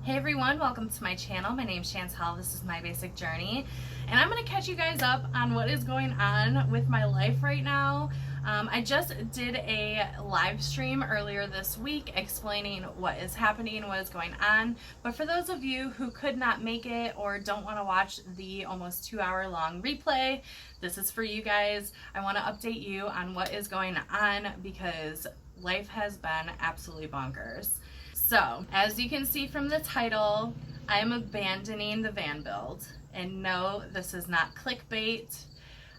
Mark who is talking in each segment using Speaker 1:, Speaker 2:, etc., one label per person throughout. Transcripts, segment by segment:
Speaker 1: Hey everyone, welcome to my channel. My name's Chantel. This is My Basic Journey, and I'm going to catch you guys up on what is going on with my life right now. I just did a live stream earlier this week explaining what is happening, what is going on, but for those of you who could not make it or don't want to watch the almost 2-hour long replay, this is for you guys. I want to update you on what is going on because life has been absolutely bonkers. So, as you can see from the title, I am abandoning the van build. And no, this is not clickbait.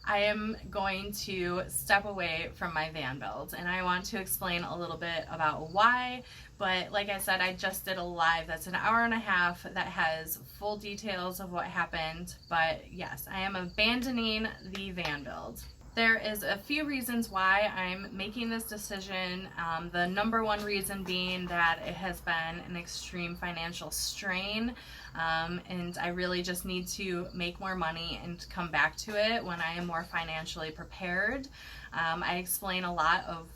Speaker 1: I am going to step away from my van build. And I want to explain a little bit about why. But like I said, I just did a live that's an hour and a half that has full details of what happened. But yes, I am abandoning the van build. There is a few reasons why I'm making this decision. The number one reason being that it has been an extreme financial strain, and I really just need to make more money and come back to it when I am more financially prepared. I explain a lot of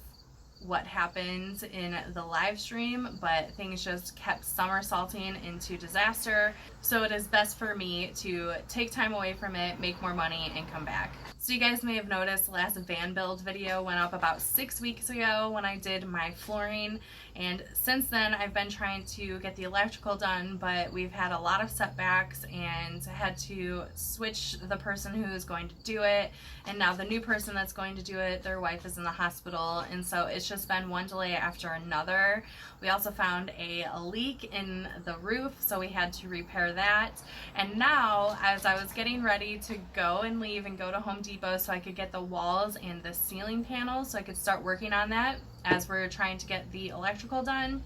Speaker 1: what happened in the live stream, but things just kept somersaulting into disaster. So it is best for me to take time away from it, make more money, and come back. So you guys may have noticed the last van build video went up about 6 weeks ago when I did my flooring, and since then I've been trying to get the electrical done, but we've had a lot of setbacks and had to switch the person who is going to do it, and now the new person that's going to do it, their wife is in the hospital, and so it's just been one delay after another. We also found a leak in the roof, so we had to repair that. And now, as I was getting ready to go and leave and go to Home Depot so I could get the walls and the ceiling panels so I could start working on that as we're trying to get the electrical done,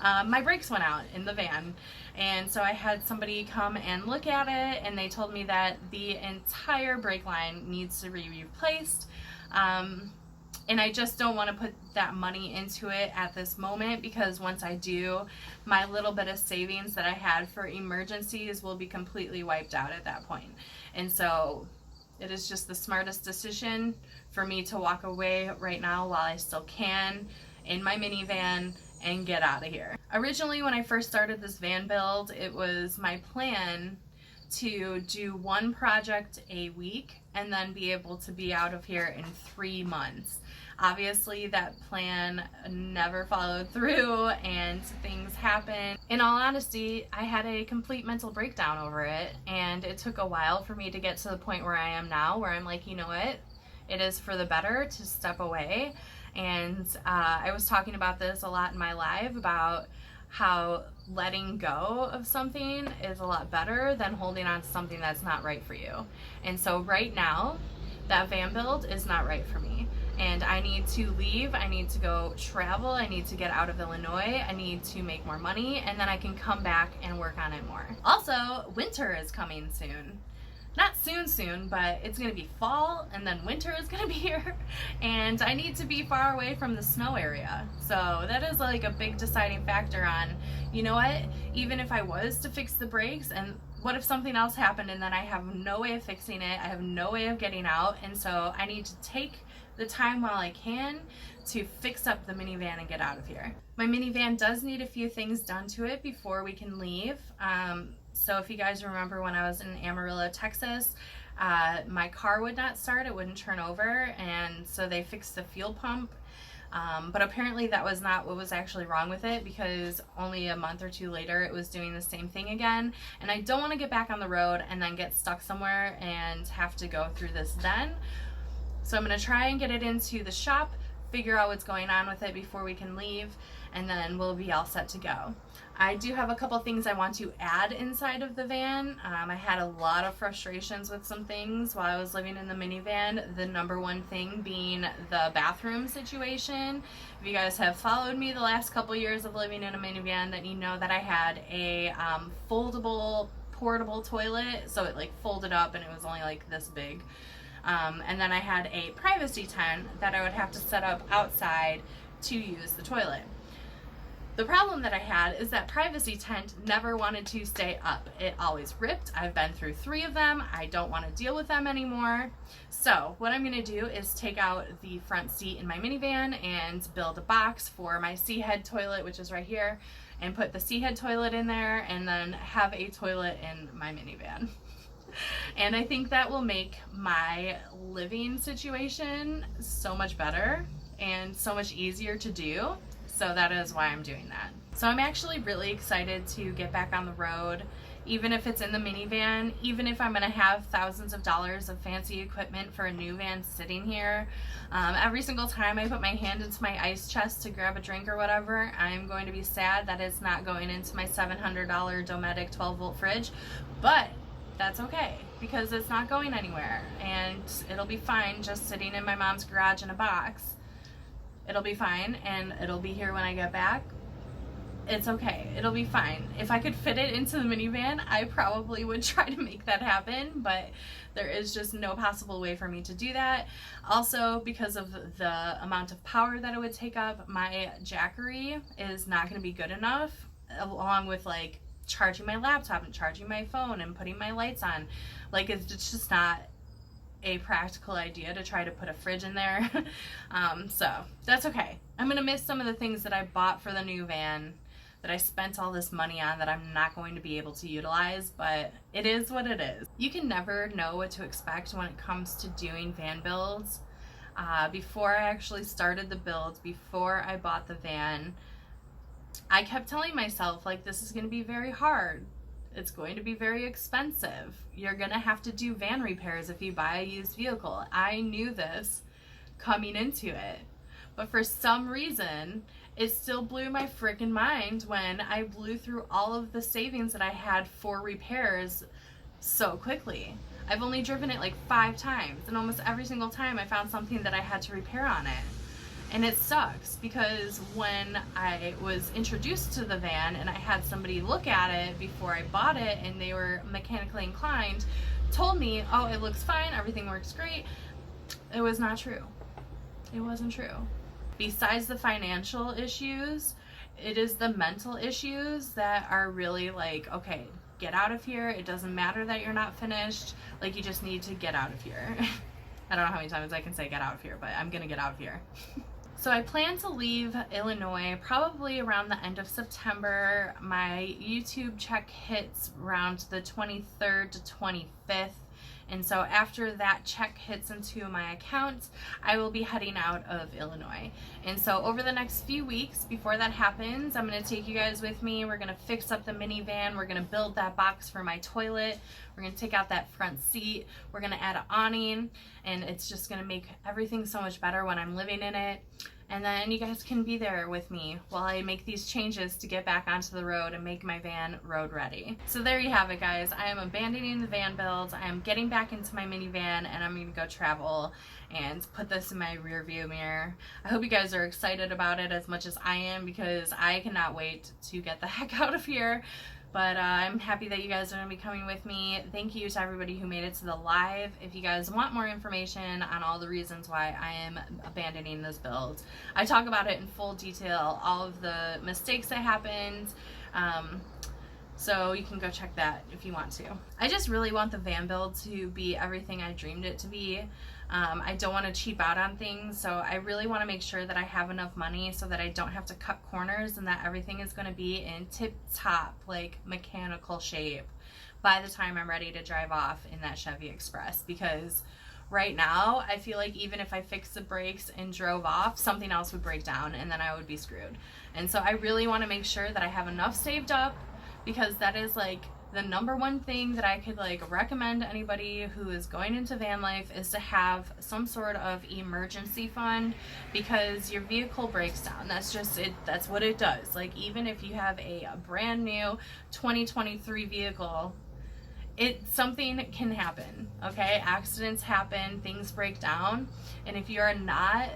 Speaker 1: my brakes went out in the van. And so I had somebody come and look at it, and they told me that the entire brake line needs to be replaced. And I just don't want to put that money into it at this moment, because once I do, my little bit of savings that I had for emergencies will be completely wiped out at that point. And so it is just the smartest decision for me to walk away right now while I still can in my minivan and get out of here. Originally, when I first started this van build, it was my plan to do one project a week and then be able to be out of here in 3 months. Obviously, that plan never followed through and things happened. In all honesty, I had a complete mental breakdown over it, and it took a while for me to get to the point where I am now, where I'm like, you know what, it is for the better to step away. And I was talking about this a lot in my live about how letting go of something is a lot better than holding on to something that's not right for you. And so right now, that van build is not right for me. And I need to leave, I need to go travel, I need to get out of Illinois, I need to make more money, and then I can come back and work on it more. Also, winter is coming soon. Not soon, but it's gonna be fall, and then winter is gonna be here, and I need to be far away from the snow area. So that is like a big deciding factor on, you know what, even if I was to fix the brakes, and what if something else happened and then I have no way of fixing it, I have no way of getting out, and so I need to take the time while I can to fix up the minivan and get out of here. My minivan does need a few things done to it before we can leave. So if you guys remember when I was in Amarillo, Texas, my car would not start, it wouldn't turn over, and so they fixed the fuel pump. But apparently that was not what was actually wrong with it, because only a month or two later it was doing the same thing again, and I don't want to get back on the road and then get stuck somewhere and have to go through this then. So I'm going to try and get it into the shop, figure out what's going on with it before we can leave, and then we'll be all set to go. I do have a couple things I want to add inside of the van. I had a lot of frustrations with some things while I was living in the minivan. The number one thing being the bathroom situation. If you guys have followed me the last couple years of living in a minivan, then you know that I had a foldable, portable toilet. So it like folded up and it was only like this big. And then I had a privacy tent that I would have to set up outside to use the toilet. The problem that I had is that privacy tent never wanted to stay up. It always ripped. I've been through 3 of them. I don't want to deal with them anymore. So what I'm going to do is take out the front seat in my minivan and build a box for my C-head toilet, which is right here, and put the Sea Head toilet in there and then have a toilet in my minivan. And I think that will make my living situation so much better and so much easier to do. So that is why I'm doing that. So I'm actually really excited to get back on the road, even if it's in the minivan, even if I'm gonna have thousands of dollars of fancy equipment for a new van sitting here. Every single time I put my hand into my ice chest to grab a drink or whatever, I'm going to be sad that it's not going into my $700 Dometic 12-volt fridge, but that's okay because it's not going anywhere and it'll be fine just sitting in my mom's garage in a box. It'll be fine and it'll be here when I get back. It's okay. It'll be fine. If I could fit it into the minivan, I probably would try to make that happen, but there is just no possible way for me to do that. Also, because of the amount of power that it would take up, my Jackery is not going to be good enough, along with like charging my laptop and charging my phone and putting my lights on. Like, it's just not a practical idea to try to put a fridge in there. So that's okay. I'm gonna miss some of the things that I bought for the new van that I spent all this money on that I'm not going to be able to utilize, but it is what it is. You can never know what to expect when it comes to doing van builds. Before I actually started the build, before I bought the van, I kept telling myself, like, this is going to be very hard. It's going to be very expensive. You're going to have to do van repairs if you buy a used vehicle. I knew this coming into it. But for some reason, it still blew my freaking mind when I blew through all of the savings that I had for repairs so quickly. I've only driven it like 5 times, and almost every single time I found something that I had to repair on it. And it sucks because when I was introduced to the van and I had somebody look at it before I bought it and they were mechanically inclined, told me, oh, it looks fine, everything works great. It was not true. It wasn't true. Besides the financial issues, it is the mental issues that are really like, okay, get out of here. It doesn't matter that you're not finished. Like, you just need to get out of here. I don't know how many times I can say get out of here, but I'm gonna get out of here. So I plan to leave Illinois probably around the end of September. My YouTube check hits around the 23rd to 25th. And so after that check hits into my account, I will be heading out of Illinois. And so over the next few weeks before that happens, I'm going to take you guys with me. We're going to fix up the minivan. We're going to build that box for my toilet. We're going to take out that front seat. We're going to add an awning. And it's just going to make everything so much better when I'm living in it. And then you guys can be there with me while I make these changes to get back onto the road and make my van road ready. So there you have it, guys. I am abandoning the van build. I am getting back into my minivan and I'm going to go travel and put this in my rear view mirror. I hope you guys are excited about it as much as I am because I cannot wait to get the heck out of here. But I'm happy that you guys are going to be coming with me. Thank you to everybody who made it to the live. If you guys want more information on all the reasons why I am abandoning this build, I talk about it in full detail, all of the mistakes that happened. So you can go check that if you want to. I just really want the van build to be everything I dreamed it to be. I don't want to cheap out on things, so I really want to make sure that I have enough money so that I don't have to cut corners and that everything is going to be in tip-top, like, mechanical shape by the time I'm ready to drive off in that Chevy Express. Because right now, I feel like even if I fixed the brakes and drove off, something else would break down and then I would be screwed. And so I really want to make sure that I have enough saved up, because that is like the number one thing that I could like recommend to anybody who is going into van life, is to have some sort of emergency fund, because your vehicle breaks down. That's just it. That's what it does. Like, even if you have a brand new 2023 vehicle, something can happen. Okay, accidents happen, things break down, and if you are not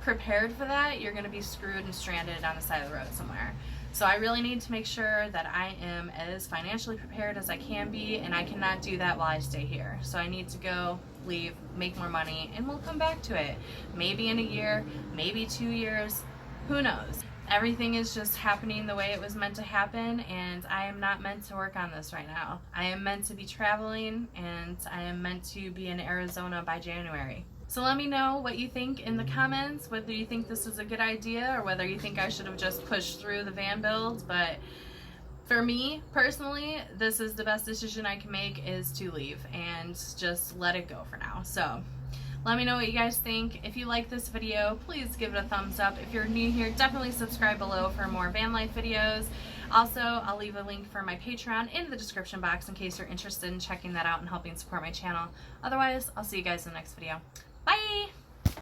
Speaker 1: prepared for that, you're going to be screwed and stranded on the side of the road somewhere. So I really need to make sure that I am as financially prepared as I can be, and I cannot do that while I stay here. So I need to go, leave, make more money, and we'll come back to it. Maybe in a year, maybe 2 years, who knows? Everything is just happening the way it was meant to happen, and I am not meant to work on this right now. I am meant to be traveling, and I am meant to be in Arizona by January. So let me know what you think in the comments, whether you think this is a good idea or whether you think I should have just pushed through the van build. But for me personally, this is the best decision I can make, is to leave and just let it go for now. So let me know what you guys think. If you like this video, please give it a thumbs up. If you're new here, definitely subscribe below for more van life videos. Also, I'll leave a link for my Patreon in the description box in case you're interested in checking that out and helping support my channel. Otherwise, I'll see you guys in the next video. Bye!